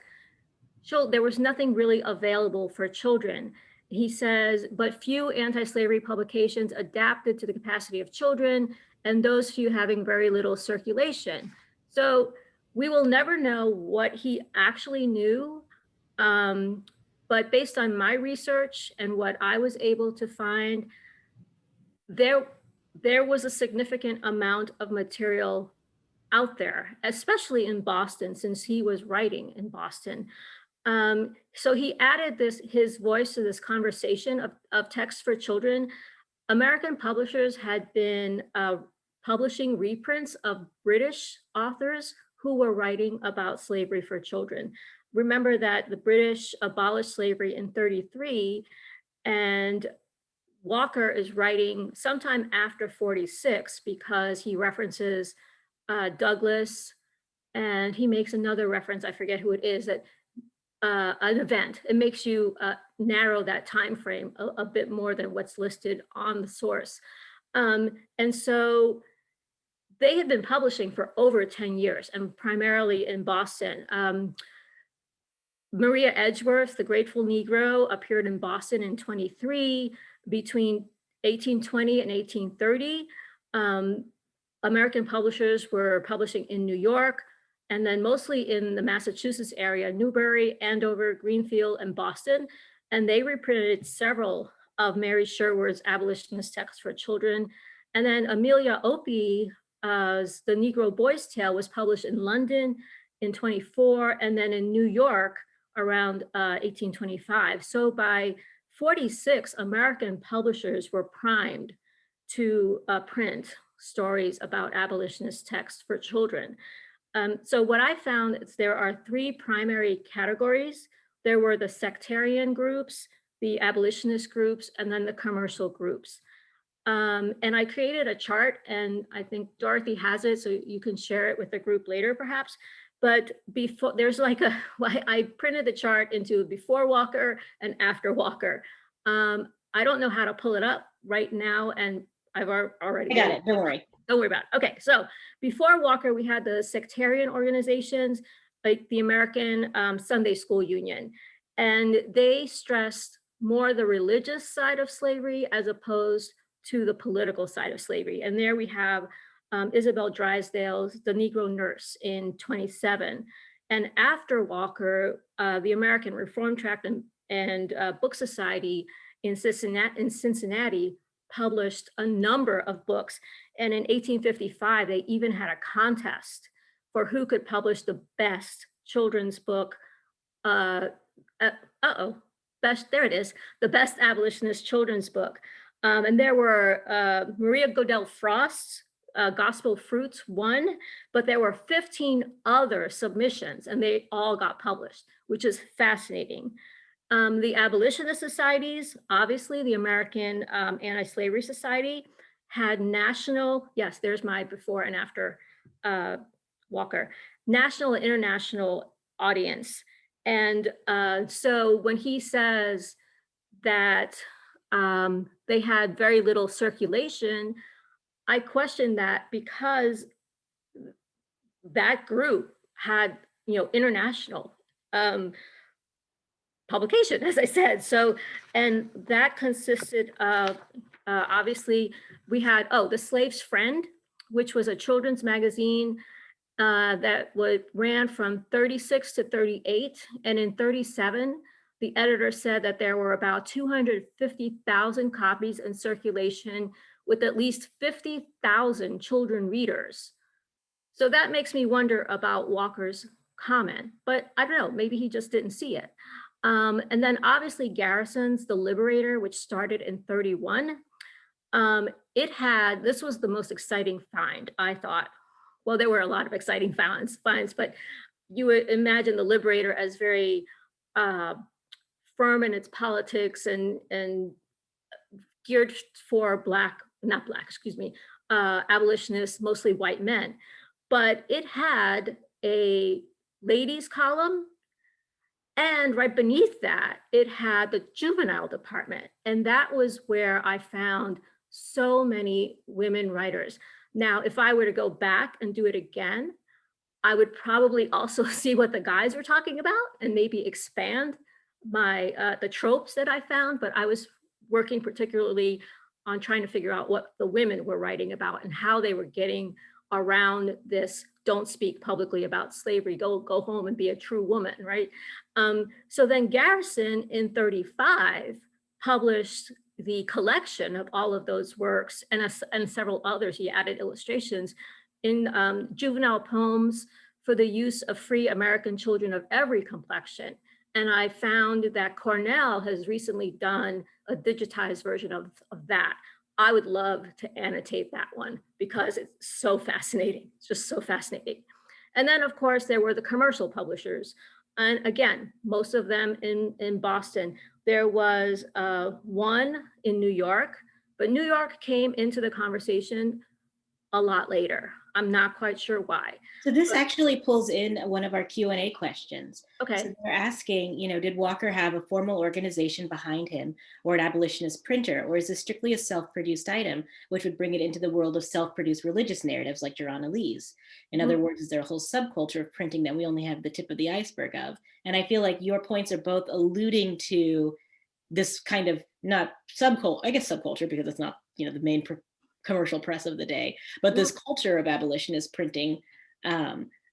there was nothing really available for children. He says, but few anti-slavery publications adapted to the capacity of children, and those few having very little circulation. So we will never know what he actually knew, but based on my research and what I was able to find, there was a significant amount of material out there, especially in Boston, since he was writing in Boston. So he added his voice to this conversation of text for children. American publishers had been publishing reprints of British authors who were writing about slavery for children. Remember that the British abolished slavery in 1933, and Walker is writing sometime after 1946 because he references Douglas, and he makes another reference, I forget who it is, that an event. It makes you narrow that time frame a bit more than what's listed on the source. And so they had been publishing for over 10 years, and primarily in Boston. Maria Edgeworth, The Grateful Negro, appeared in Boston in 1923. Between 1820 and 1830, American publishers were publishing in New York, and then mostly in the Massachusetts area, Newbury, Andover, Greenfield, and Boston. And they reprinted several of Mary Sherwood's abolitionist texts for children. And then Amelia Opie's The Negro Boy's Tale was published in London in 1924, and then in New York around 1825. So by 1946, American publishers were primed to print stories about abolitionist texts for children. So what I found is there are 3 primary categories. There were the sectarian groups, the abolitionist groups, and then the commercial groups. And I created a chart, and I think Dorothy has it, so you can share it with the group later perhaps. But before, there's like I printed the chart into before Walker and after Walker. I don't know how to pull it up right now, and I've already. I got it, don't worry. Don't worry about it. Okay, so before Walker, we had the sectarian organizations, like the American Sunday School Union, and they stressed more the religious side of slavery as opposed to the political side of slavery. And there we have Isabel Drysdale's The Negro Nurse in 1927. And after Walker, the American Reform Tract and Book Society in Cincinnati published a number of books. And in 1855, they even had a contest for who could publish the best children's book. There it is, the best abolitionist children's book. And there were Maria Godell Frost's Gospel Fruits won, but there were 15 other submissions and they all got published, which is fascinating. The Abolitionist Societies, obviously the American Anti-Slavery Society had national, yes, there's my before and after Walker, national and international audience. And so when he says that they had very little circulation, I question that because that group had, international publication, as I said. So, and that consisted of, obviously, we had, The Slave's Friend, which was a children's magazine that ran from 36 to 38. And in 37, the editor said that there were about 250,000 copies in circulation with at least 50,000 children readers. So that makes me wonder about Walker's comment, but I don't know, maybe he just didn't see it. And then obviously Garrison's The Liberator, which started in 31. This was the most exciting find, I thought. Well, there were a lot of exciting finds, but you would imagine The Liberator as very firm in its politics and geared for abolitionists, mostly white men. But it had a ladies column, and right beneath that, it had the juvenile department. And that was where I found so many women writers. Now, if I were to go back and do it again, I would probably also see what the guys were talking about and maybe expand the tropes that I found, but I was working particularly on trying to figure out what the women were writing about and how they were getting around this don't speak publicly about slavery, go home and be a true woman, right? So then Garrison in 35 published the collection of all of those works and several others. He added illustrations in juvenile poems for the use of free American children of every complexion. And I found that Cornell has recently done a digitized version of that. I would love to annotate that one because it's so fascinating. It's just so fascinating. And then of course there were the commercial publishers. And again, most of them in Boston. There was one in New York, but New York came into the conversation a lot later. I'm not quite sure why. So this actually pulls in one of our Q&A questions. Okay. So they're asking, did Walker have a formal organization behind him or an abolitionist printer, or is this strictly a self-produced item, which would bring it into the world of self-produced religious narratives like Joanna Lee's? In other words, is there a whole subculture of printing that we only have the tip of the iceberg of? And I feel like your points are both alluding to this kind of not subculture, I guess subculture, because it's not, the main commercial press of the day, but this culture of abolitionist printing,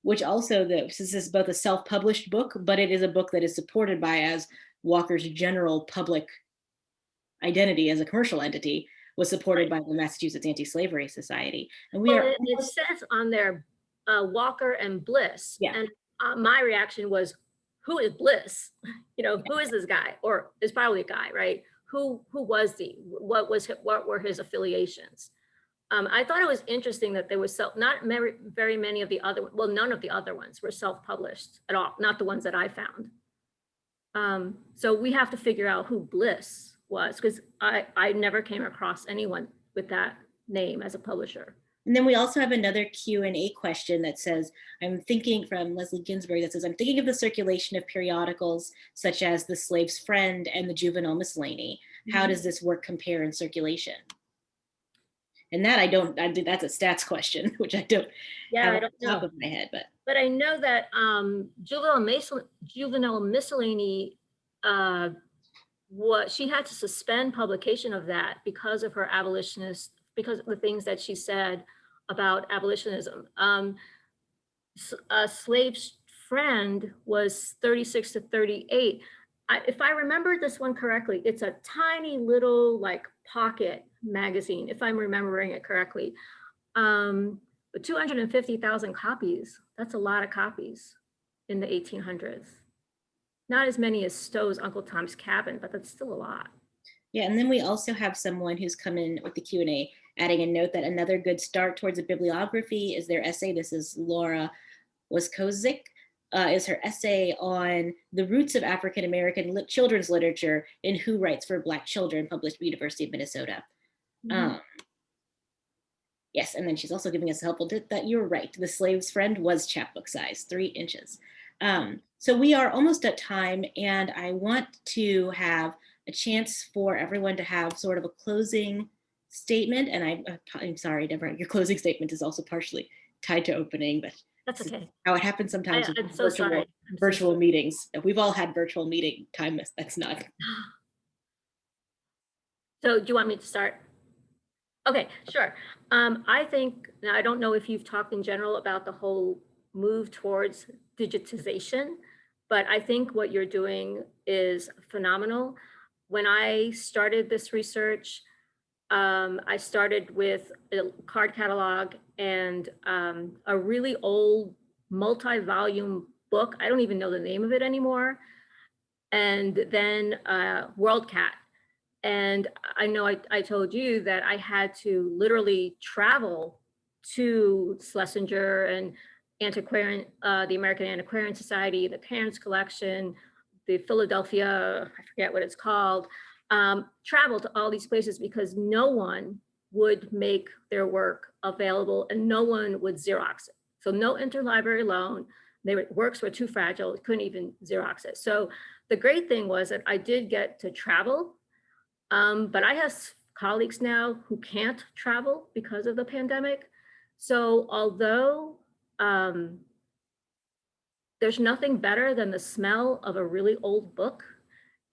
which also, this is both a self-published book, but it is a book that is supported by, as Walker's general public identity as a commercial entity was supported by the Massachusetts Anti-Slavery Society. And it says on there, Walker and Bliss. Yeah. And my reaction was, who is Bliss? Who is this guy? Or it's probably a guy, right? Who was he? What were his affiliations? I thought it was interesting that there was not very many of the other, well, none of the other ones were self-published at all, not the ones that I found. So we have to figure out who Bliss was, because I never came across anyone with that name as a publisher. And then we also have another Q&A question that says, I'm thinking, from Leslie Ginsberg, that says, I'm thinking of the circulation of periodicals such as The Slave's Friend and the Juvenile Miscellany. How does this work compare in circulation? And that that's a stats question, which I don't have I don't off the top of my head. But I know that Juvenile Miscellany, she had to suspend publication of that because of her abolitionist, because of the things that she said about abolitionism. A Slave's Friend was 36 to 38. If I remember this one correctly, it's a tiny little pocket magazine, if I'm remembering it correctly. But 250,000 copies, that's a lot of copies in the 1800s. Not as many as Stowe's Uncle Tom's Cabin, but that's still a lot. Yeah, and then we also have someone who's come in with the Q&A, adding a note that another good start towards a bibliography is their essay. This is Laura Waskozik, is her essay on the roots of African-American children's literature in Who Writes for Black Children, published by University of Minnesota. Yes, and then she's also giving us a helpful tip that you're right. The Slave's Friend was chapbook size, 3 inches. So we are almost at time, and I want to have a chance for everyone to have sort of a closing statement. And I'm sorry, Deborah, your closing statement is also partially tied to opening, but That's okay. how it happens sometimes with I'm so sorry. virtual meetings. We've all had virtual meeting time. That's not. So do you want me to start? Okay, sure. I think, now I don't know if you've talked in general about the whole move towards digitization, but I think what you're doing is phenomenal. When I started this research, I started with a card catalog and a really old multi-volume book. I don't even know the name of it anymore. And then WorldCat. And I know I told you that I had to literally travel to Schlesinger and antiquarian, the American Antiquarian Society, the Cairns Collection, the Philadelphia, I forget what it's called, travel to all these places because no one would make their work available and no one would Xerox it. So no interlibrary loan. Works were too fragile, couldn't even Xerox it. So the great thing was that I did get to travel. But I have colleagues now who can't travel because of the pandemic. So although there's nothing better than the smell of a really old book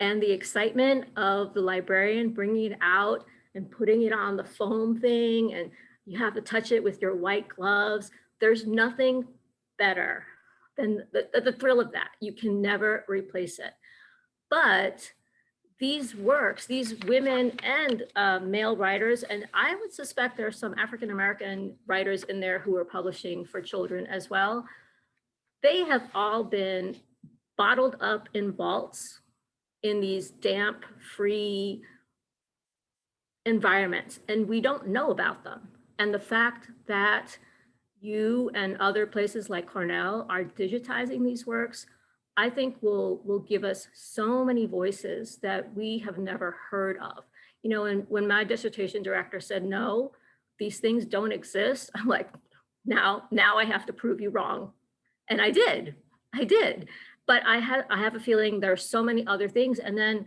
and the excitement of the librarian bringing it out and putting it on the foam thing, and you have to touch it with your white gloves, there's nothing better than the thrill of that. You can never replace it. But these works, these women and male writers, and I would suspect there are some African-American writers in there who are publishing for children as well. They have all been bottled up in vaults in these damp, free environments, and we don't know about them. And the fact that you and other places like Cornell are digitizing these works, I think will give us so many voices that we have never heard of. You know, and when my dissertation director said, no, these things don't exist, I'm like, now I have to prove you wrong. And I did. But I have a feeling there are so many other things. And then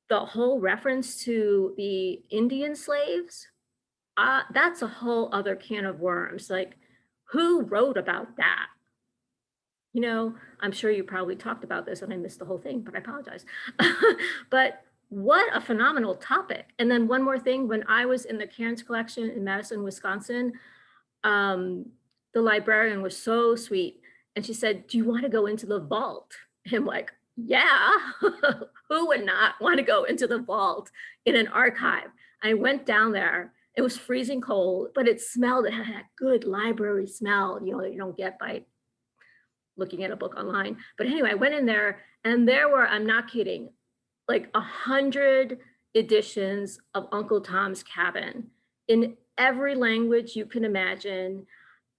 the whole reference to the Indian slaves, that's a whole other can of worms. Like, who wrote about that? You know, I'm sure you probably talked about this and I missed the whole thing, but I apologize. But what a phenomenal topic. And then one more thing, when I was in the Cairns collection in Madison, Wisconsin, the librarian was so sweet. And she said, do you want to go into the vault? And I'm like, yeah, who would not want to go into the vault in an archive? I went down there. It was freezing cold, but it smelled, it had that good library smell, you know, that you don't get by looking at a book online. But anyway, I went in there and there were, I'm not kidding, like 100 editions of Uncle Tom's Cabin in every language you can imagine,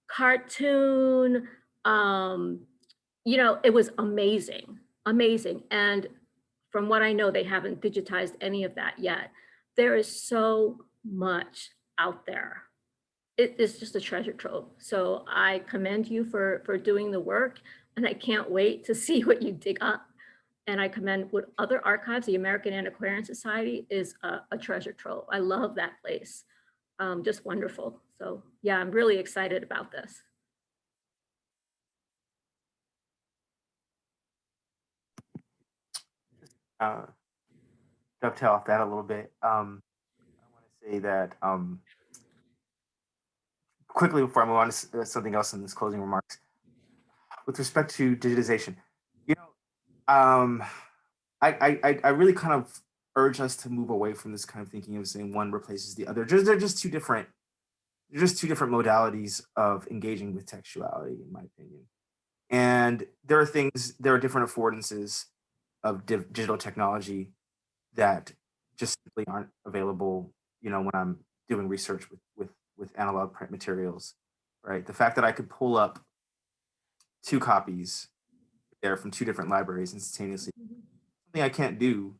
cartoon, you know, it was amazing. And from what I know, they haven't digitized any of that yet. There is so much out there. It is just a treasure trove. So I commend you for doing the work, and I can't wait to see what you dig up. And I commend what other archives, the American Antiquarian Society is a treasure trove. I love that place. Just wonderful. So yeah, I'm really excited about this. Dovetail off that a little bit. I want to say that quickly before I move on to something else in this closing remarks, with respect to digitization, you know, I really kind of urge us to move away from this kind of thinking of saying one replaces the other. They're just two different modalities of engaging with textuality, in my opinion. And there are different affordances of digital technology that just simply aren't available, when I'm doing research with analog print materials, right? The fact that I could pull up 2 copies there from 2 different libraries instantaneously, something I can't do,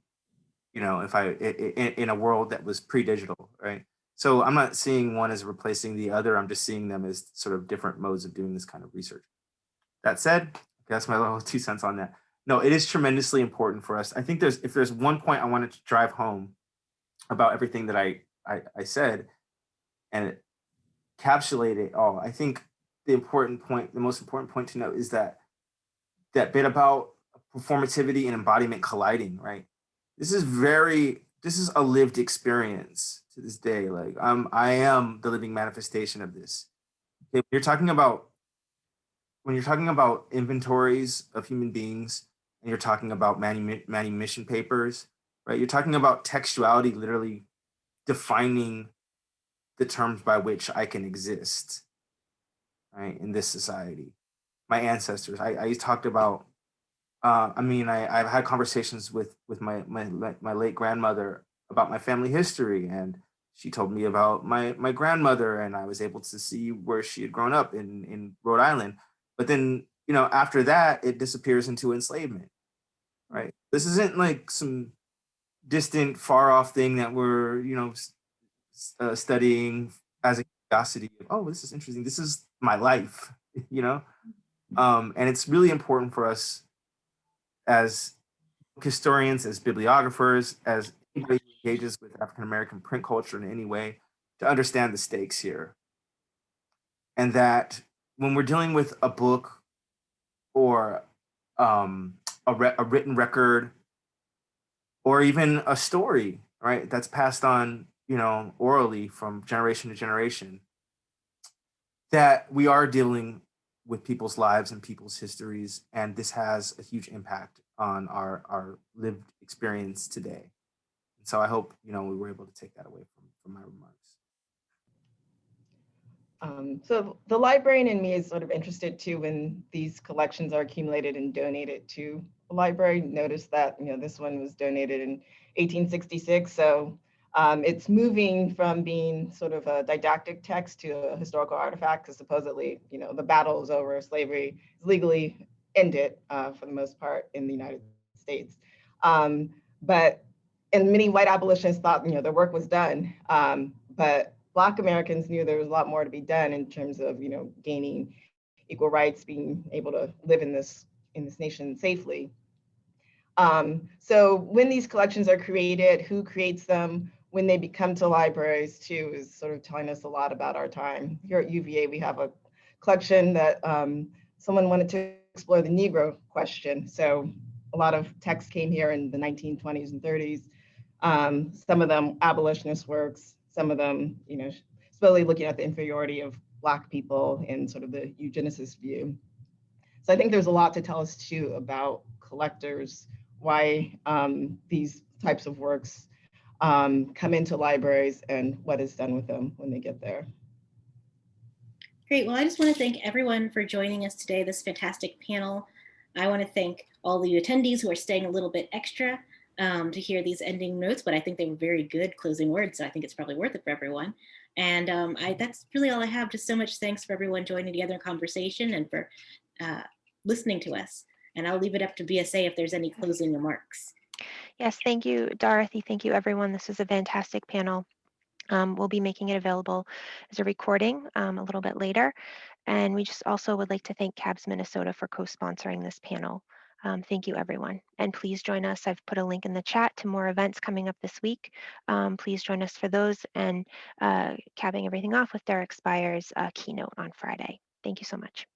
if in a world that was pre-digital, right? So I'm not seeing one as replacing the other. I'm just seeing them as sort of different modes of doing this kind of research. That said, that's my little 2 cents on that. No, it is tremendously important for us. I think if there's one point I wanted to drive home about everything that I said and it encapsulate it all, I think the most important point to note is that bit about performativity and embodiment colliding, right? This is a lived experience to this day. Like I am the living manifestation of this. Okay, when you're talking about inventories of human beings and you're talking about manumission papers, right? You're talking about textuality literally defining the terms by which I can exist, right, in this society. My ancestors, I talked about, I've had conversations with my late grandmother about my family history, and she told me about my grandmother, and I was able to see where she had grown up in Rhode Island. But then, after that, it disappears into enslavement, right? This isn't like some distant, far off thing that we're, studying as a curiosity of, oh, this is interesting. This is my life, and it's really important for us as historians, as bibliographers, as anybody who engages with African-American print culture in any way, to understand the stakes here. And that when we're dealing with a book or a written record or even a story, right, that's passed on, orally from generation to generation, that we are dealing with people's lives and people's histories, and this has a huge impact on our lived experience today. And so I hope, we were able to take that away from my remarks. So the librarian in me is sort of interested too when these collections are accumulated and donated to a library. Notice that, this one was donated in 1866. So it's moving from being sort of a didactic text to a historical artifact, because supposedly, the battle is over, slavery is legally ended for the most part in the United States. And many white abolitionists thought, their work was done. But Black Americans knew there was a lot more to be done in terms of, gaining equal rights, being able to live in this nation safely. So when these collections are created, who creates them, when they become to libraries too, is sort of telling us a lot about our time. Here at UVA, we have a collection that someone wanted to explore the Negro question. So a lot of texts came here in the 1920s and 30s. Some of them abolitionist works, some of them, slowly looking at the inferiority of Black people and sort of the eugenicist view. So I think there's a lot to tell us too about collectors, why these types of works come into libraries and what is done with them when they get there. Great. Well, I just want to thank everyone for joining us today, this fantastic panel. I want to thank all the attendees who are staying a little bit extra to hear these ending notes, but I think they were very good closing words, so I think it's probably worth it for everyone. And that's really all I have. Just so much thanks for everyone joining together in conversation and for listening to us. And I'll leave it up to BSA if there's any closing remarks. Yes, thank you, Dorothy. Thank you, everyone. This was a fantastic panel. We'll be making it available as a recording a little bit later. And we just also would like to thank CABS Minnesota for co-sponsoring this panel. Thank you, everyone. And please join us. I've put a link in the chat to more events coming up this week. Please join us for those, and capping everything off with Derek Spires' keynote on Friday. Thank you so much.